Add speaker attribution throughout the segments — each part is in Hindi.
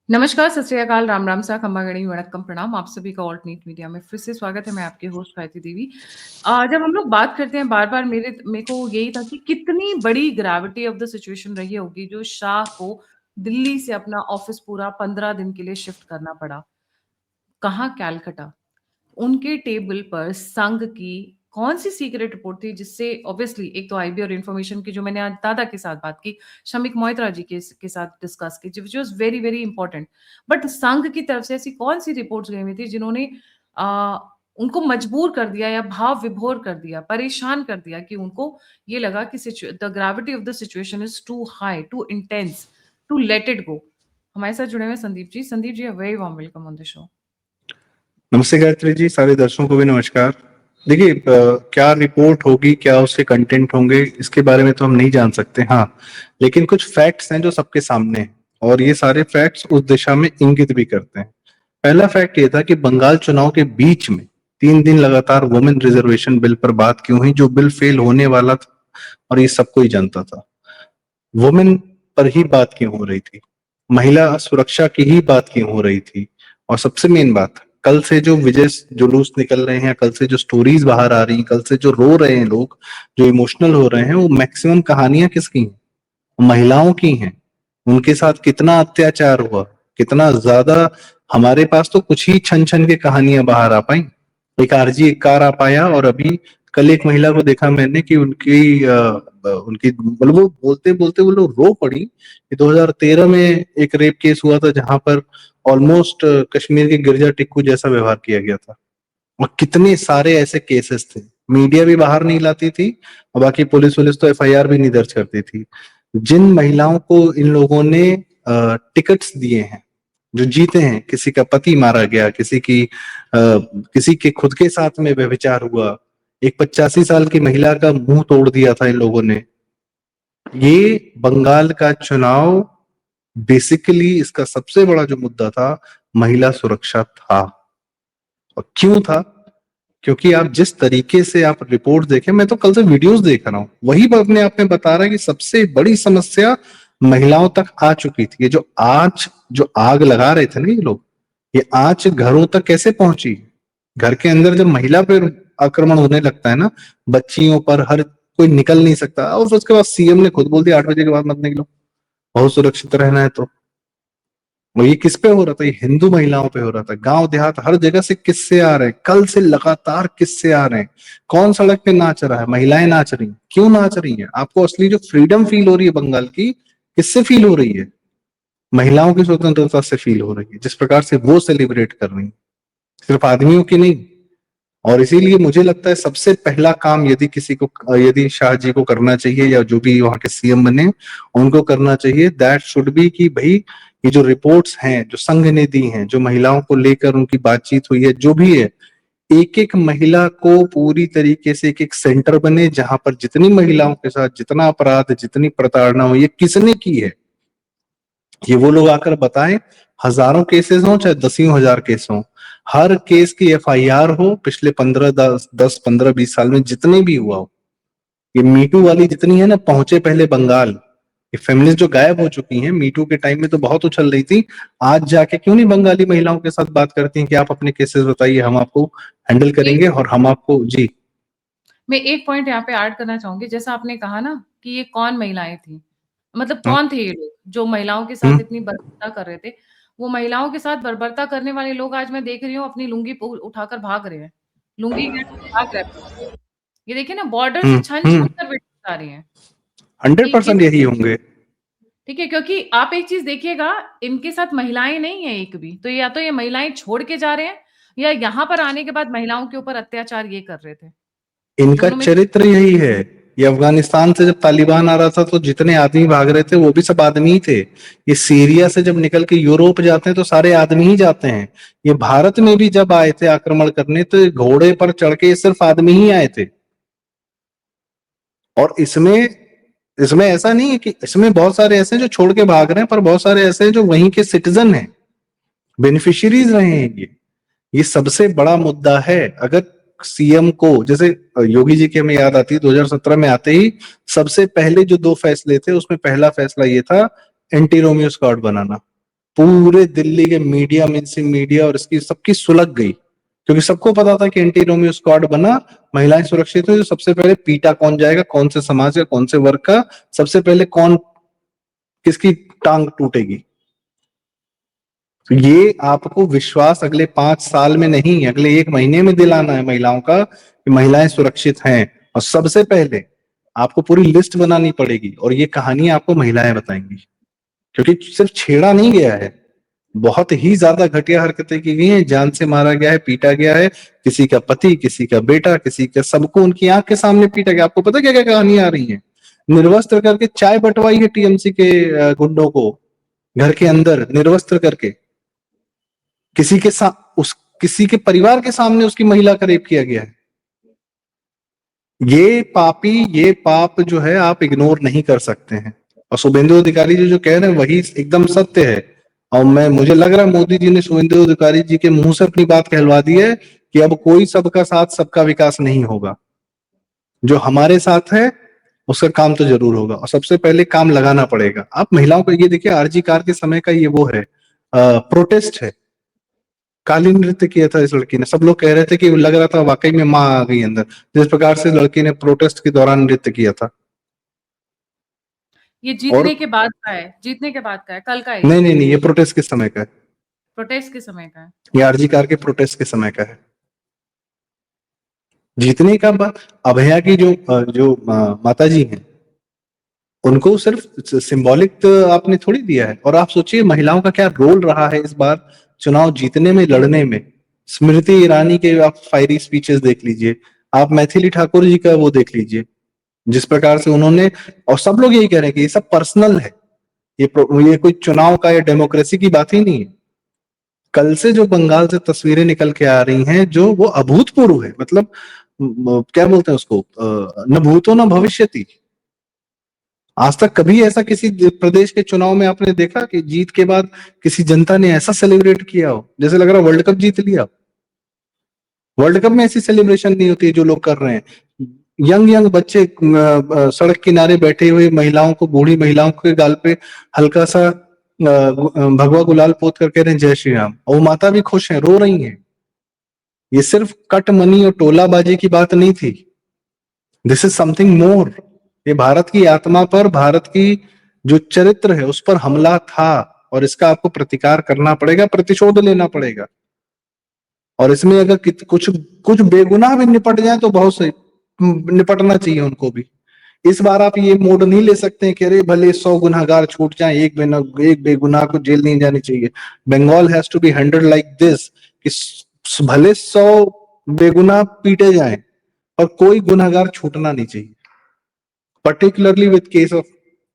Speaker 1: नमस्कार, सत श्री अकाल, राम राम सा, खम्बा गणी, वणक्कम, प्रणाम। आप सभी का ऑल्ट न्यूज़ मीडिया में फिर से स्वागत है। मैं आपकी होस्ट गायत्री देवी। जब हम लोग बात करते हैं बार-बार मेरे को यही था कि कितनी बड़ी ग्रेविटी ऑफ द सिचुएशन रही होगी जो शाह को दिल्ली से अपना ऑफिस पूरा 15 दिन के लिए शिफ्ट करना पड़ा। कहाँ? कैलकटा। उनके टेबल पर संघ की कौन-सी सीक्रेट रिपोर्ट थी जिससे ऑब्वियसली एक तो आईबी और इन्फॉर्मेशन की जो मैंने आज दादा के साथ बात की, शमीक मोइत्रा जी के साथ डिस्कस की, which was very, very important. But संघ की तरफ से ऐसी कौन-सी रिपोर्ट्स गई हुई थी जिन्होंने अ, उनको मजबूर कर दिया या भाव विभोर कर दिया, परेशान कर दिया कि उनको ये लगा कि the gravity of the situation is too high, too intense, too let it go. हमारे साथ जुड़े हुए हैं Sandeep ji. Sandeep ji, a very warm welcome on the show.
Speaker 2: नमस्ते गायत्री जी, सारे दर्शकों को भी नमस्कार। देखिए क्या रिपोर्ट होगी, क्या उसके कंटेंट होंगे, इसके बारे में तो हम नहीं जान सकते। हाँ, लेकिन कुछ फैक्ट्स हैं जो सबके सामने हैं और ये सारे फैक्ट्स उस दिशा में इंगित भी करते हैं। पहला फैक्ट ये था कि बंगाल चुनाव के बीच में 3 दिन लगातार वुमेन रिजर्वेशन बिल पर बात क्यों हुई, जो बिल फेल होने वाला था और ये सबको ही जानता था। वुमेन पर ही बात क्यों हो रही थी, महिला सुरक्षा की ही बात क्यों हो रही थी, और सबसे मेन बात, कल से जो विजय जुलूस निकल रहे हैं, कल से जो स्टोरीज बाहर आ रही हैं, कल से जो रो रहे हैं लोग, जो इमोशनल हो रहे हैं, वो मैक्सिमम कहानियां किसकी हैं? महिलाओं की हैं। उनके साथ कितना अत्याचार हुआ, कितना ज्यादा। हमारे पास तो कुछ ही छन छन के कहानियां बाहर आ पाई। एक आरजी एक कार आ पाया, और अभी कल एक महिला को देखा मैंने कि उनकी मतलब वो बोलते बोलते वो लोग रो पड़ी कि 2013 में एक रेप केस हुआ था जहां पर ऑलमोस्ट कश्मीर के गिरजा टिक्कू जैसा व्यवहार किया गया था। और कितने सारे ऐसे केसेस थे, मीडिया भी बाहर नहीं लाती थी और बाकी पुलिस वुलिस तो एफआईआर भी नहीं दर्ज करती थी। जिन महिलाओं को इन लोगों ने टिकट्स दिए हैं, जो जीते हैं, किसी का पति मारा गया, किसी के खुद के साथ में व्यभिचार हुआ, एक 85 साल की महिला का मुंह तोड़ दिया था इन लोगों ने। ये बंगाल का चुनाव बेसिकली इसका सबसे बड़ा जो मुद्दा था, महिला सुरक्षा था। और क्यों था? क्योंकि आप जिस तरीके से आप रिपोर्ट देखें, मैं तो कल से वीडियोस देख रहा हूं, वही अपने आप में बता रहा है कि सबसे बड़ी समस्या महिलाओं तक आ चुकी थी। ये जो आग लगा रहे थे ना ये लोग, ये आंच घरों तक कैसे पहुंची? घर के अंदर जब महिला पे आक्रमण होने लगता है ना, बच्चियों पर, हर कोई निकल नहीं सकता, और फिर उसके बाद सीएम ने खुद बोल दिया 8 बजे के बाद मत निकलो, बहुत सुरक्षित रहना है। तो और ये किस पे हो रहा था? ये हिंदू महिलाओं पे हो रहा था। गांव देहात हर जगह से किस्से आ रहे हैं, कल से लगातार किस्से आ रहे हैं। कौन सड़क पे नाच रहा है? महिलाएं नाच रही हैं। क्यों नाच रही हैं? आपको असली जो फ्रीडम फील हो रही है बंगाल की, किससे फील हो रही है? महिलाओं की स्वतंत्रता से फील हो रही है, जिस प्रकार से वो सेलिब्रेट कर रही है, सिर्फ आदमियों की नहीं। और इसीलिए मुझे लगता है सबसे पहला काम यदि शाह जी को करना चाहिए, या जो भी वहां के सीएम बने उनको करना चाहिए, दैट शुड बी कि भाई, ये जो रिपोर्ट्स हैं जो संघ ने दी हैं, जो महिलाओं को लेकर उनकी बातचीत हुई है, जो भी है, एक एक महिला को पूरी तरीके से एक एक सेंटर बने जहां पर जितनी महिलाओं के साथ जितना अपराध, जितनी प्रताड़ना हुई है, किसने की है, ये वो लोग आकर बताएं। हजारों केसेस हो चाहे दसियों हजार केस हो, हर केस की एफआईआर हो, पिछले 15 10 10 15 20 साल में जितने भी हुआ हो। ये मीटू वाली जितनी है ना, पहुंचे पहले बंगाल। ये फेमिनिस्ट जो गायब हो चुकी हैं, मीटू के टाइम में तो बहुत उछल रही थी, आज जाके क्यों नहीं बंगाली महिलाओं के साथ बात करती हैं कि आप अपने केसेस बताइए, हम आपको हैंडल करेंगे और हम आपको। जी,
Speaker 1: मैं एक पॉइंट यहाँ पे ऐड करना चाहूँगी, जैसा आपने कहा ना कि ये कौन महिलाएँ थीं? मतलब
Speaker 2: हाँ,
Speaker 1: कौन थे ये लोग, जो महिलाओं के साथ इतनी बर्बरता कर रहे थे? वो महिलाओं के साथ बर्बरता करने वाले लोग आज मैं देख रही हूँ अपनी लुंगी उठाकर भाग रहे हैं। लुंगी भाग रहे हैं। ये देखिए ना बॉर्डर से
Speaker 2: हम्म,
Speaker 1: छन-छन कर बेटियाँ आ रही हैं,
Speaker 2: हंड्रेड
Speaker 1: कि
Speaker 2: परसेंट यही होंगे।
Speaker 1: ठीक है, क्योंकि आप एक चीज़ देखिएगा, इनके साथ महिलाएँ नहीं हैं एक भी, तो या तो ये महिलाएँ छोड़ के जा रहे हैं या यहाँ पर आने के बाद महिलाओं के ऊपर अत्याचार ये कर रहे थे।
Speaker 2: इनका
Speaker 1: दोनों में से
Speaker 2: चरित्र यही है। ये अफगानिस्तान से जब तालिबान आ रहा था तो जितने आदमी भाग रहे थे वो भी सब आदमी ही थे। ये सीरिया से जब निकल के यूरोप जाते हैं तो सारे आदमी ही जाते हैं। ये भारत में भी जब आए थे आक्रमण करने, तो घोड़े पर चढ़ के सिर्फ आदमी ही आए थे। और इसमें इसमें ऐसा नहीं है कि इसमें बहुत सारे ऐसे हैं जो छोड़ के भाग रहे हैं, पर बहुत सारे ऐसे हैं जो वहीं के सिटीजन हैं, बेनिफिशियरीज रहे हैं। ये सबसे बड़ा मुद्दा है। अगर सीएम को, जैसे योगी जी की हमें याद आती है, 2017 में आते ही सबसे पहले जो 2 फैसले थे, उसमें पहला फैसला ये था, एंटी रोमियो स्क्वाड बनाना। पूरे दिल्ली के मीडिया, मेन स्ट्रीम मीडिया और इसकी सबकी सुलग गई, क्योंकि सबको पता था कि एंटी रोमियो स्क्वाड बना, महिलाएं सुरक्षित है, तो सबसे पहले पीटा कौन जाएगा, कौन से समाज का, कौन से वर्ग का, सबसे पहले कौन, किसकी टांग टूटेगी। तो ये आपको विश्वास अगले 5 साल में नहीं, अगले 1 महीने में दिलाना है महिलाओं का कि महिलाएं सुरक्षित हैं। और सबसे पहले आपको पूरी लिस्ट बनानी पड़ेगी, और ये कहानी आपको महिलाएं बताएंगी, क्योंकि सिर्फ छेड़ा नहीं गया है, बहुत ही ज्यादा घटिया हरकतें की गई हैं, जान से मारा गया है, पीटा गया है, किसी का पति, किसी का बेटा, किसी का, सबको उनकी आंख के सामने पीटा गया। आपको पता क्या क्या कहानी आ रही है? निर्वस्त्र करके चाय बंटवाई है टीएमसी के गुंडों को, घर के अंदर निर्वस्त्र करके, किसी के साथ, उस किसी के परिवार के सामने उसकी महिला का रेप किया गया है। ये पापी, ये पाप जो है आप इग्नोर नहीं कर सकते हैं। और शुभेंदु अधिकारी जी जो कह रहे हैं वही एकदम सत्य है। और मुझे लग रहा है मोदी जी ने शुभेंदु अधिकारी जी के मुंह से अपनी बात कहलवा दी है कि अब कोई सबका साथ सबका विकास नहीं होगा, जो हमारे साथ है उसका काम तो जरूर होगा, और सबसे पहले काम लगाना पड़ेगा। आप महिलाओं को ये देखिए, आरजी कार के समय का ये वो है, प्रोटेस्ट है, काली नृत्य किया था इस लड़की ने, सब लोग कह रहे थे कि लग रहा था वाकई में माँ आ गई अंदर, जिस प्रकार से लड़की ने प्रोटेस्ट के दौरान नृत्य किया था।
Speaker 1: ये
Speaker 2: और
Speaker 1: जीतने के बाद का है, जीतने के बाद का है, कल का है
Speaker 2: नहीं
Speaker 1: ये,
Speaker 2: नहीं नहीं, ये प्रोटेस्ट के समय का है,
Speaker 1: प्रोटेस्ट के समय का है।
Speaker 2: ये आरजी कार के प्रोटेस्ट के समय का है। जीतने का अभया की जो माता जी हैं, उनको सिर्फ सिंबॉलिक आपने थोड़ी दिया है। और आप सोचिए महिलाओं का क्या रोल रहा है इस बार चुनाव जीतने में, लड़ने में। स्मृति ईरानी के आप फायरी स्पीचेस देख लीजिए, आप मैथिली ठाकुर जी का वो देख लीजिए, जिस प्रकार से उन्होंने, और सब लोग यही कह रहे हैं कि ये सब पर्सनल है, ये कोई चुनाव का या डेमोक्रेसी की बात ही नहीं है। कल से जो बंगाल से तस्वीरें निकल के आ रही हैं, जो वो अभूतपूर्व है, मतलब क्या बोलते हैं उसको, न भूतो न भविष्यति। आज तक कभी ऐसा किसी प्रदेश के चुनाव में आपने देखा कि जीत के बाद किसी जनता ने ऐसा सेलिब्रेट किया हो, जैसे लग रहा है वर्ल्ड कप जीत लिया। वर्ल्ड कप में ऐसी सेलिब्रेशन नहीं होती है जो लोग कर रहे हैं। यंग यंग बच्चे सड़क किनारे बैठे हुए महिलाओं को, बूढ़ी महिलाओं के गाल पे हल्का सा भगवा गुलाल पोत कर कह रहे हैं जय श्री राम, और वो माता भी खुश है, रो रही हैं। ये सिर्फ कट मनी और टोलाबाजी की बात नहीं थी, दिस इज समथिंग मोर। ये भारत की आत्मा पर, भारत की जो चरित्र है उस पर हमला था, और इसका आपको प्रतिकार करना पड़ेगा, प्रतिशोध लेना पड़ेगा। और इसमें अगर कुछ कुछ बेगुनाह भी निपट जाए तो बहुत सही, निपटना चाहिए उनको भी। इस बार आप ये मोड नहीं ले सकते हैं कि अरे भले 100 गुनाहगार छूट जाए, एक बेगुनाह को जेल नहीं जानी चाहिए। Bengal has to be handled like this कि भले 100 बेगुनाह पीटे जाएं और कोई गुनाहगार छूटना नहीं चाहिए। पर्टिकुलरली विद केस ऑफ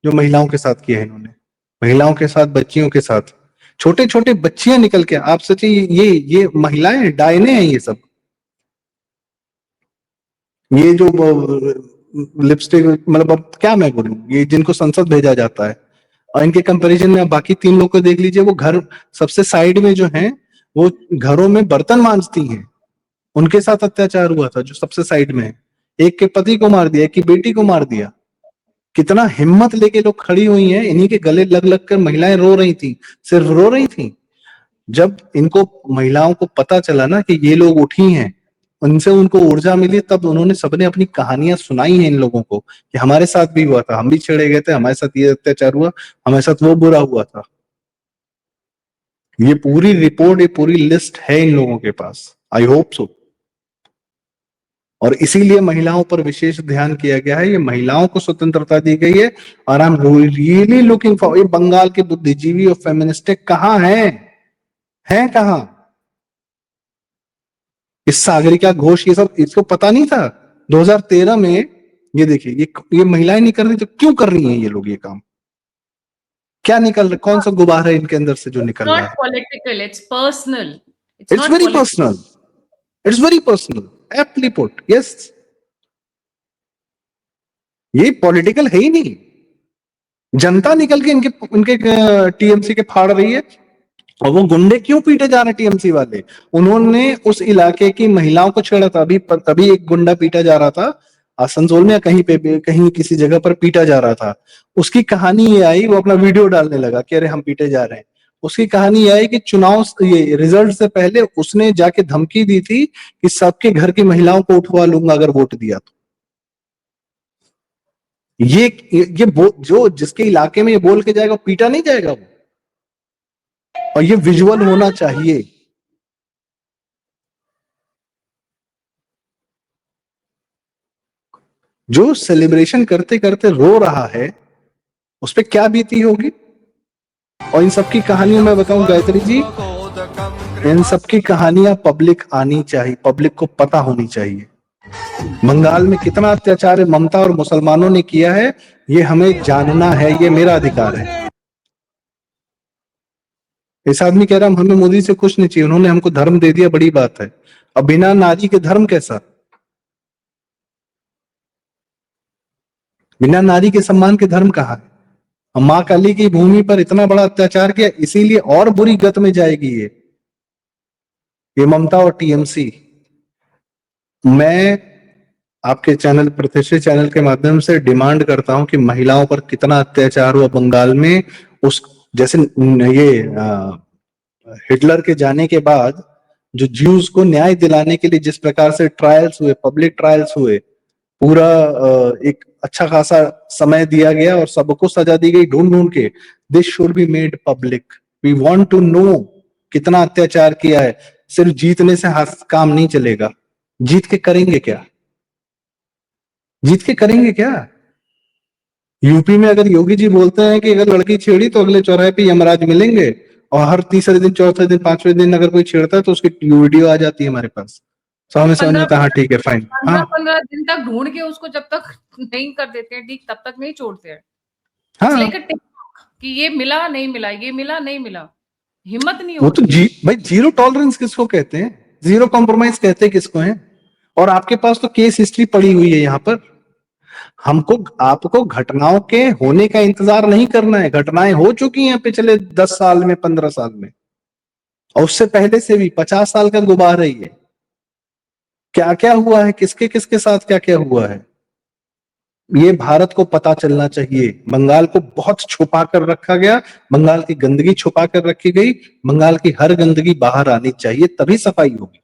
Speaker 2: जो महिलाओं के साथ किया है इन्होंने, महिलाओं के साथ, बच्चियों के साथ, छोटे छोटे बच्चियां निकल के, आप सोचिए ये महिलाएं डायने हैं ये सब। ये जो लिपस्टिक, मतलब अब क्या मैं बोलूं, ये जिनको संसद भेजा जाता है, और इनके कंपैरिजन में आप बाकी 3 लोग को देख लीजिए, वो घर सबसे साइड में जो हैं वो घरों में बर्तन मांजती हैं, उनके साथ अत्याचार हुआ था जो सबसे साइड में है। एक के पति को मार दिया, एक की बेटी को मार दिया। कितना हिम्मत लेके लोग खड़ी हुई हैं, इन्हीं के गले लग लग कर महिलाएं रो रही थी, सिर्फ रो रही थी। जब इनको, महिलाओं को पता चला ना कि ये लोग उठी हैं, उनसे उनको ऊर्जा मिली, तब उन्होंने सबने अपनी कहानियां सुनाई हैं इन लोगों को कि हमारे साथ भी हुआ था, हम भी छेड़े गए थे, हमारे साथ ये अत्याचार हुआ, हमारे साथ वो बुरा हुआ था। ये पूरी रिपोर्ट, ये पूरी लिस्ट है इन लोगों के पास, आई होप सो। और इसीलिए महिलाओं पर विशेष ध्यान किया गया है, ये महिलाओं को स्वतंत्रता दी गई है। और I am really looking for, ये बंगाल के बुद्धिजीवी और फेमिनिस्टिक कहाँ हैं कहाँ? इस सागरिका घोष, ये सब इसको पता नहीं था 2013 में। ये देखिए, ये महिलाएं नहीं कर रही तो क्यों कर रही हैं ये लोग ये काम? क्या निकल रहा, कौन सा गुब्बारा है इनके अंदर से जो निकल रहा
Speaker 1: नॉट
Speaker 2: है?
Speaker 1: Political, it's personal,
Speaker 2: it's very personal, it's very personal, aptly put, yes. ये पॉलिटिकल है ही नहीं। जनता निकल के इनके इनके टीएमसी के फाड़ रही है। और वो गुंडे क्यों पीटे जा रहे टीएमसी वाले? उन्होंने उस इलाके की महिलाओं को छेड़ा था, अभी तभी एक गुंडा पीटा जा रहा था आसनसोल में, या कहीं पे, कहीं किसी जगह पर पीटा जा रहा था। उसकी कहानी ये आई, वो अपना वीडियो डालने लगा कि अरे हम पीटे जा रहे हैं। उसकी कहानी यह है कि चुनाव ये रिजल्ट से पहले उसने जाके धमकी दी थी कि सबके घर की महिलाओं को उठवा लूंगा अगर वोट दिया तो। जो जिसके इलाके में ये बोल के जाएगा पीटा नहीं जाएगा वो, और ये विजुअल होना चाहिए। जो सेलिब्रेशन करते करते रो रहा है उस पर क्या बीती होगी। और इन सबकी कहानियों में बताऊं गायत्री जी, इन सबकी कहानियां पब्लिक आनी चाहिए, पब्लिक को पता होनी चाहिए। बंगाल में कितना अत्याचार है ममता और मुसलमानों ने किया है, ये हमें जानना है, ये मेरा अधिकार है। इस आदमी कह रहा हमें मोदी से कुछ नहीं चाहिए, उन्होंने हमको धर्म दे दिया, बड़ी बात है। अब बिना नारी के धर्म कैसा, बिना नारी के सम्मान के धर्म कहाँ है। माँ काली की भूमि पर इतना बड़ा अत्याचार किया, इसीलिए और बुरी गत में जाएगी ये ममता और टीएमसी। मैं आपके चैनल, प्रतिष्ठित चैनल के माध्यम से डिमांड करता हूं कि महिलाओं पर कितना अत्याचार हुआ बंगाल में, उस जैसे ये हिटलर के जाने के बाद जो ज्यूज को न्याय दिलाने के लिए जिस प्रकार से ट्रायल्स हुए, पब्लिक ट्रायल्स हुए, पूरा एक अच्छा खासा समय दिया गया और सबको सजा दी गई ढूंढ ढूंढ के। This should be made public, we want to know कितना अत्याचार किया है। सिर्फ जीतने से हाथ काम नहीं चलेगा, जीत के करेंगे क्या, जीत के करेंगे क्या। यूपी में अगर योगी जी बोलते हैं कि अगर लड़की छेड़ी तो अगले चौराहे पे यमराज मिलेंगे, और हर तीसरे दिन, चौथे दिन, पांचवें दिन अगर कोई छेड़ता है तो उसकी वीडियो आ जाती है हमारे पास, तो हमें समझ में
Speaker 1: पंद्रह
Speaker 2: आता है हाँ ठीक है फाइन। हाँ
Speaker 1: 15 दिन तक ढूंढ के उसको जब तक नहीं कर देते हैं ठीक, तब तक नहीं छोड़ते हैं। इट्स
Speaker 2: हाँ,
Speaker 1: लाइक अ टिकटॉक कि ये मिला नहीं मिला, ये मिला नहीं मिला, हिम्मत नहीं
Speaker 2: वो तो
Speaker 1: होती है।
Speaker 2: भाई जीरो टॉलरेंस किसको कहते हैं, जीरो कॉम्प्रोमाइज कहते हैं किसको है। और आपके पास तो केस हिस्ट्री पड़ी हुई है यहाँ पर। हमको आपको घटनाओं के होने का इंतजार नहीं करना है, घटनाएं हो चुकी हैं पिछले 10 साल में, 15 साल में, और उससे पहले से भी 50 साल का गुबार है ये। क्या क्या हुआ है, किसके किसके साथ क्या क्या हुआ है, ये भारत को पता चलना चाहिए। बंगाल को बहुत छुपा कर रखा गया, बंगाल की गंदगी छुपा कर रखी गई, बंगाल की हर गंदगी बाहर आनी चाहिए, तभी सफाई होगी।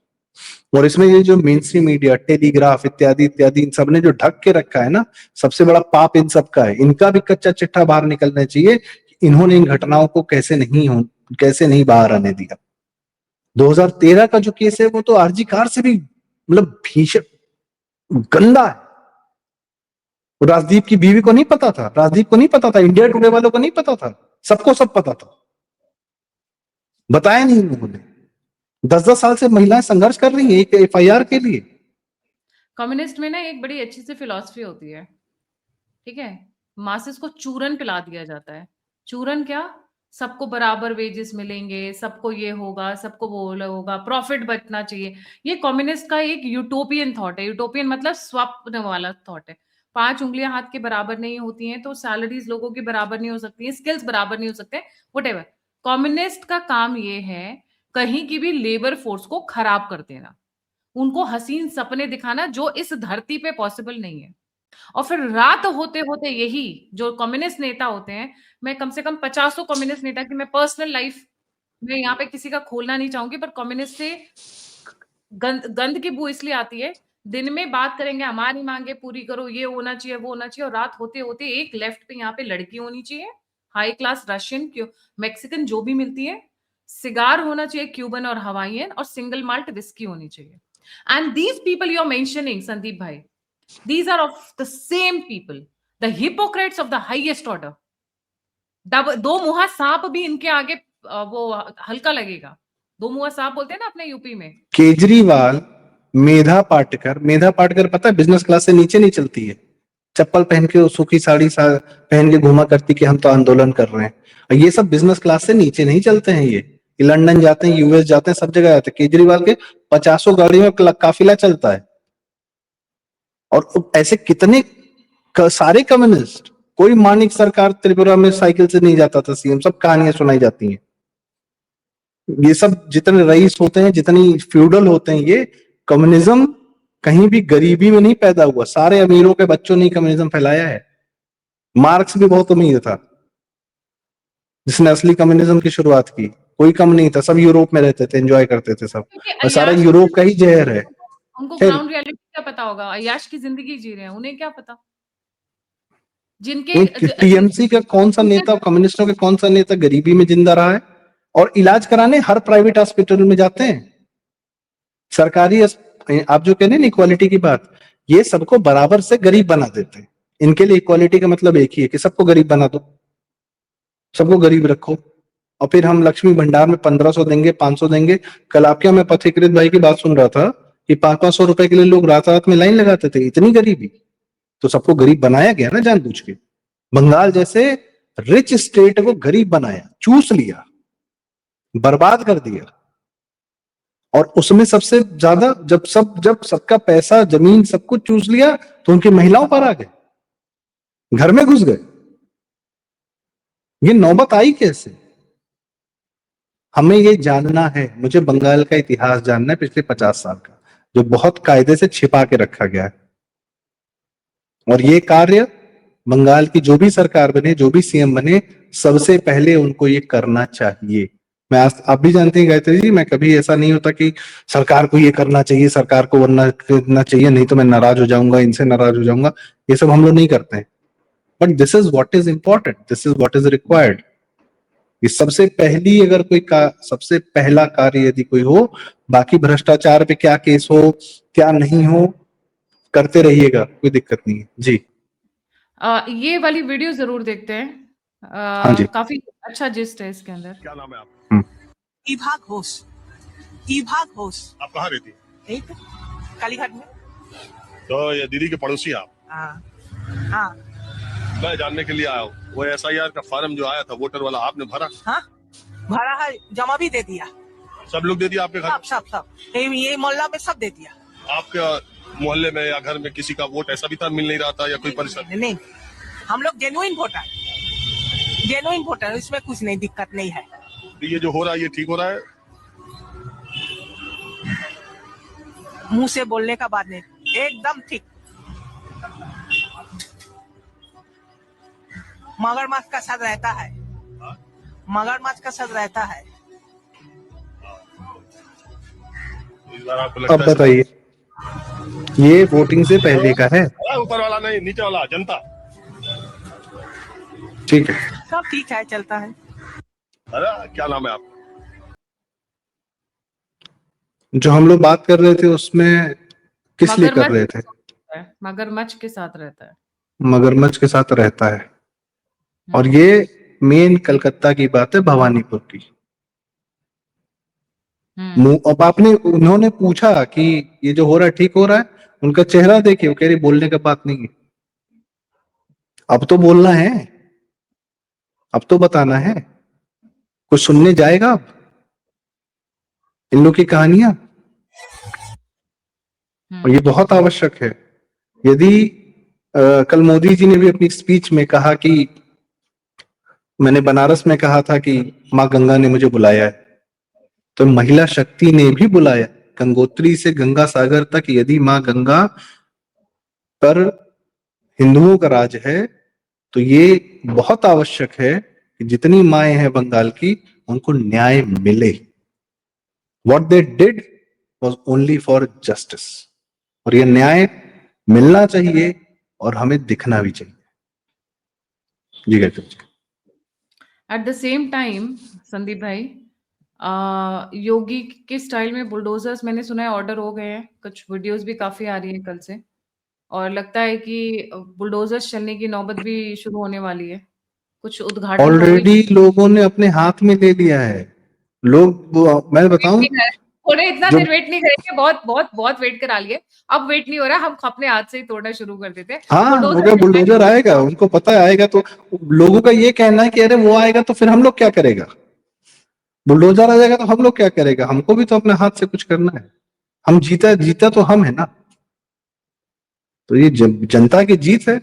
Speaker 2: और इसमें ये जो मेन स्ट्रीम मीडिया, टेलीग्राफ इत्यादि इत्यादि, इन सब ने जो ढक के रखा है ना, सबसे बड़ा पाप इन सब का है। इनका भी कच्चा चिट्ठा बाहर निकलना चाहिए, इन्होंने इन घटनाओं को कैसे नहीं बाहर आने दिया। 2013 का जो केस है वो तो आरजी कार से भी मतलब भीषण गंदा है। राजदीप की बीवी को नहीं पता था, राजदीप को नहीं पता था, इंडिया टुडे वालों को नहीं पता था, सबको सब पता था, बताया नहीं उन्होंने। 10-10 साल से महिलाएं संघर्ष कर रही हैं एक एफआईआर के लिए।
Speaker 1: कम्युनिस्ट में ना एक बड़ी अच्छी सी फिलॉसफी होती है, ठीक है? मासेस को चूरन पिला दिया जाता है। चूरन क्या? सबको बराबर वेजेस मिलेंगे, सबको ये होगा, सबको वो होगा, प्रॉफिट बचना चाहिए। ये कम्युनिस्ट का एक यूटोपियन थॉट है। यूटोपियन मतलब स्वप्न वाला थॉट है। 5 उँगलियां हाथ के बराबर नहीं होती हैं, तो सैलरीज लोगों की बराबर नहीं हो सकती हैं, स्किल्स बराबर नहीं हो सकते, व्हाटएवर। कम्युनिस्ट का काम ये है, कहीं की भी लेबर फोर्स को खराब कर देना, उनको हसीन सपने दिखाना जो इस धरती पे पॉसिबल नहीं है। और फिर रात होते-होते यही जो कम्युनिस्ट नेता होते हैं, मैं कम से कम 50 कम्युनिस्ट नेता की मैं पर्सनल लाइफ में यहाँ पे किसी का खोलना नहीं चाहूँगी, पर कम्युनिस्ट से गंद गंद की बू इसलिए आती है, दिन में बात करेंगे हमारी माँगे पूरी करो, ये होना चाहिए, वो होना चाहिए, और रात होते-होते एक लेफ्ट पे यहाँ पे लड़की होनी चाहिए, हाई क्लास रशियन, मेक्सिकन जो भी मिलती है, सिगार होना चाहिए क्यूबन और हवाइयन, और सिंगल माल्ट विस्की होनी चाहिए। And these people you are mentioning Sandeep भाई, these are of the same people, the hypocrites of the highest order. दो मुहा सांप भी इनके आगे वो हल्का लगेगा। दो मुहा सांप बोलते हैं ना अपने यूपी में।
Speaker 2: केजरीवाल, मेधा पाटकर पता है बिजनेस क्लास से नीचे नहीं चलती है, चप्पल पहन के सूखी साड़ी पहन के घुमा करती कि हम तो आंदोलन कर रहे हैं। और ये सब बिजनेस क्लास से नीचे नहीं चलते हैं, ये लंदन जाते हैं, यूएस जाते हैं, सब जगह जाते हैं। केजरीवाल के 50 गाड़ियों में काफिला चलता है। और ऐसे कितने सारे कम्युनिस्ट, कोई मानिक सरकार त्रिपुरा में साइकिल से नहीं जाता था सीएम, सब कहानियां सुनाई जाती हैं। ये सब जितने रईस होते हैं, जितनी फ्यूडल होते हैं, ये कम्युनिज्म कहीं भी गरीबी में नहीं पैदा हुआ, सारे अमीरों के बच्चों ने कम्युनिज्म फैलाया है। मार्क्स भी बहुत अमीर था। जिसने असली कम्युनिज्म की शुरुआत की। कोई कम नहीं था, सब यूरोप में रहते थे, एंजॉय करते थे सब,
Speaker 1: क्योंकि
Speaker 2: और सारा
Speaker 1: अय्याश
Speaker 2: यूरोप का ही जहर है।
Speaker 1: उनको
Speaker 2: फिर
Speaker 1: ग्राउंड रियलिटी क्या पता होगा? अय्याश की जिंदगी जी रहे हैं, उन्हें क्या पता? जिनके
Speaker 2: टीएमसी का कौन सा
Speaker 1: जिनके
Speaker 2: नेता, कम्युनिस्टों के कौन सा नेता गरीबी में जिंदा रहा है? और इलाज कराने हर प्राइवेट हॉस्पिटल में जाते हैं। सरकारी आप जो कह रहे हैं इक्वालिटी की बात, ये सबको बराबर से गरीब बना देते हैं। इनके लिए इक्वालिटी का मतलब एक ही है कि सबको गरीब बना दो, सबको गरीब रखो, और फिर हम लक्ष्मी भंडार में 1500 देंगे, 500 देंगे। कल आपके यहाँ मैं पथिकृत भाई की बात सुन रहा था कि 500-500 रुपए के लिए लोग रात रात में लाइन लगाते थे, इतनी गरीबी। तो सबको गरीब बनाया गया ना जानबूझ के। बंगाल जैसे रिच स्टेट को गरीब बनाया, चूस लिया, बर्बाद कर दिया। और उसमें सबसे ज्यादा जब सबका पैसा, जमीन, सब कुछ चूस लिया, तो उनकी महिलाओं पर आ गए, घर में घुस गए। ये नौबत आई कैसे? हमें ये जानना है। मुझे बंगाल का इतिहास जानना है पिछले 50 साल का, जो बहुत कायदे से छिपा के रखा गया है। और ये कार्य बंगाल की जो भी सरकार बने, जो भी सीएम बने, सबसे पहले उनको ये करना चाहिए। मैं आज, आप भी जानते हैं गायत्री जी, मैं कभी ऐसा नहीं होता कि सरकार को ये करना चाहिए, सरकार को वरना करना चाहिए, नहीं तो मैं नाराज हो जाऊंगा, इनसे नाराज हो जाऊंगा। ये सब हम लोग नहीं करते हैं। But this is what is important, this is what is required. ये सबसे पहली, अगर कोई सबसे पहला कार्य यदि कोई हो, बाकी भ्रष्टाचार पे क्या केस हो, क्या नहीं हो, करते रहिएगा, कोई दिक्कत नहीं है जी।
Speaker 1: ये वाली वीडियो जरूर देखते हैं।
Speaker 2: हाँ जी।
Speaker 1: काफी अच्छा जिस्ट है इसके अंदर।
Speaker 3: क्या नाम है आपका? ईभा घोष। ईभा घोष। आप कहाँ रहती है? यहीं पे, कालीघाट में। तो ये दीदी के पड़ोसी आप? हाँ हाँ। मैं जानने के लिए आया हूँ, वो एसआईआर का फॉर्म जो आया था वोटर वाला, आपने भरा? हाँ भरा है, जमा भी दे दिया। सब लोग दे दिया आपके घर? सब ये मोहल्ला में सब दे दिया। आपके मोहल्ले में या घर में किसी का वोट ऐसा भी था मिल नहीं रहा था, या कोई परेशानी? नहीं, हम लोग जेन्युइन वोटर, इसमें कुछ नहीं, दिक्कत नहीं है। तो ये जो हो रहा है, ये ठीक हो रहा है? मुंह से बोलने का बात नहीं, एकदम ठीक। मगरमच्छ का साथ रहता है, मगरमच्छ का साथ रहता है।
Speaker 2: अब बताइए, ये वोटिंग से पहले का है?
Speaker 3: ऊपर वाला नहीं, नीचे वाला, जनता।
Speaker 2: ठीक है,
Speaker 3: सब ठीक है, चलता है। अरे क्या नाम है आप?
Speaker 2: जो हम लोग बात कर रहे थे उसमें किस लिए कर रहे थे?
Speaker 1: मगरमच्छ के साथ रहता है।
Speaker 2: मगरमच्छ के साथ रहता है। और ये मेन कलकत्ता की बात है, भवानीपुर की। अब उन्होंने पूछा कि ये जो हो रहा है ठीक हो रहा है? उनका चेहरा देखिए, वो कह रही बोलने का बात नहीं है। अब तो बोलना है, अब तो बताना है, कुछ सुनने जाएगा अब इन लोग की कहानियां। और ये बहुत आवश्यक है। यदि कल मोदी जी ने भी अपनी स्पीच में कहा कि मैंने बनारस में कहा था कि माँ गंगा ने मुझे बुलाया है, तो महिला शक्ति ने भी बुलाया। गंगोत्री से गंगा सागर तक यदि माँ गंगा पर हिंदुओं का राज है, तो ये बहुत आवश्यक है कि जितनी माएँ हैं बंगाल की, उनको न्याय मिले। What they did was only for justice, और ये न्याय मिलना चाहिए और हमें दिखना भी चाहिए। जी कहते हैं।
Speaker 1: At the same time Sandeep भाई, योगी के स्टाइल में बुलडोजर्स मैंने सुना है ऑर्डर हो गए हैं, कुछ वीडियोस भी काफी आ रही हैं कल से, और लगता है कि बुलडोजर्स चलने की नौबत भी शुरू होने वाली है। कुछ उद्घाटन हो गए।
Speaker 2: ऑलरेडी लोगों ने अपने हाथ में ले लिया है। मैं बताऊं,
Speaker 1: थोड़े इतना
Speaker 2: जो
Speaker 1: देर वेट नहीं करेंगे, बहुत बहुत बहुत वेट करा लिए। अब वेट नहीं हो रहा, हम अपने हाथ से ही तोड़ना शुरू कर देते हैं।
Speaker 2: हाँ, अगर बुलडोजर आएगा, उनको पता है आएगा, तो लोगों का ये कहना है कि अरे वो आएगा तो फिर हम लोग क्या करेगा? बुलडोजर आ जाएगा तो हम लोग क्या करेगा? हमको भी तो अपने हाथ से कुछ करना है। हम जीता तो हम है ना। तो ये जनता की जीत है।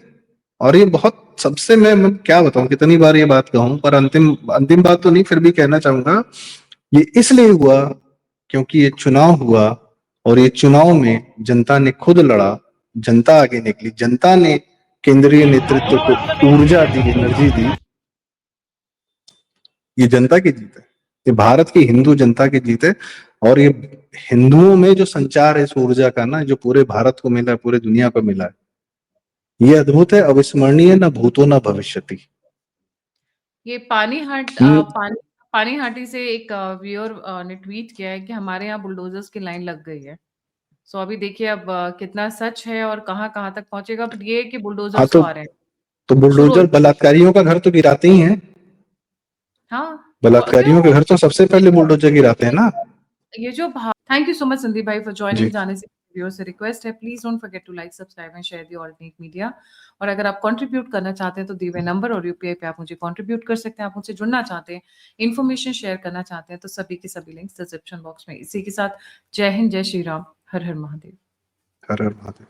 Speaker 2: और ये बहुत, सबसे मैं क्या बताऊं, कितनी बार ये बात कहूं, पर अंतिम बात तो नहीं, फिर भी कहना चाहूंगा। ये इसलिए हुआ क्योंकि ये चुनाव हुआ, और ये चुनाव में जनता ने खुद लड़ा, जनता आगे निकली, जनता ने केंद्रीय नेतृत्व को ऊर्जा दी, एनर्जी दी, ये जनता की जीत है, ये भारत की हिंदू जनता की जीत है। और ये हिंदुओं में जो संचार है इस ऊर्जा का ना, जो पूरे भारत को मिला है, पूरे दुनिया को मिला है, ये अद्भुत है, अविस्मरणीय, न भूतो न भविष्यति।
Speaker 1: ये पानीहाट
Speaker 2: हम्म,
Speaker 1: पानीहाटी से एक व्यूअर ने ट्वीट किया है कि हमारे यहाँ बुलडोजर्स की लाइन लग गई है। सो अभी देखिए अब कितना सच है और कहाँ-कहाँ तक पहुंचेगा, बट ये है कि
Speaker 2: हाँ
Speaker 1: बुलडोजर्स तो आ रहे हैं।
Speaker 2: तो
Speaker 1: शुरू हो
Speaker 2: बुलडोजर बलात्कारियों का घर तो गिराते ही हैं।
Speaker 1: हाँ,
Speaker 2: बलात्कारियों के
Speaker 1: क्यों?
Speaker 2: घर तो सबसे पहले बुलडोजर गिराते हैं ना।
Speaker 1: ये जो thank you so much Sandeep भाई फॉर
Speaker 2: जी।
Speaker 1: जॉइनिंग। जाने से वीडियो से रिक्वेस्ट है, please don't forget to like, subscribe and share the alternate media. और अगर आप कंट्रीब्यूट करना चाहते हैं तो दिए हुए नंबर और यूपीआई पे आप मुझे कंट्रीब्यूट कर सकते हैं। आप मुझसे जुड़ना चाहते हैं, इन्फॉर्मेशन शेयर करना चाहते हैं, तो सभी के सभी लिंक्स डिस्क्रिप्शन बॉक्स में। इसी के साथ जय हिंद, जय श्री राम, हर हर महादेव।
Speaker 2: हर हर महादेव।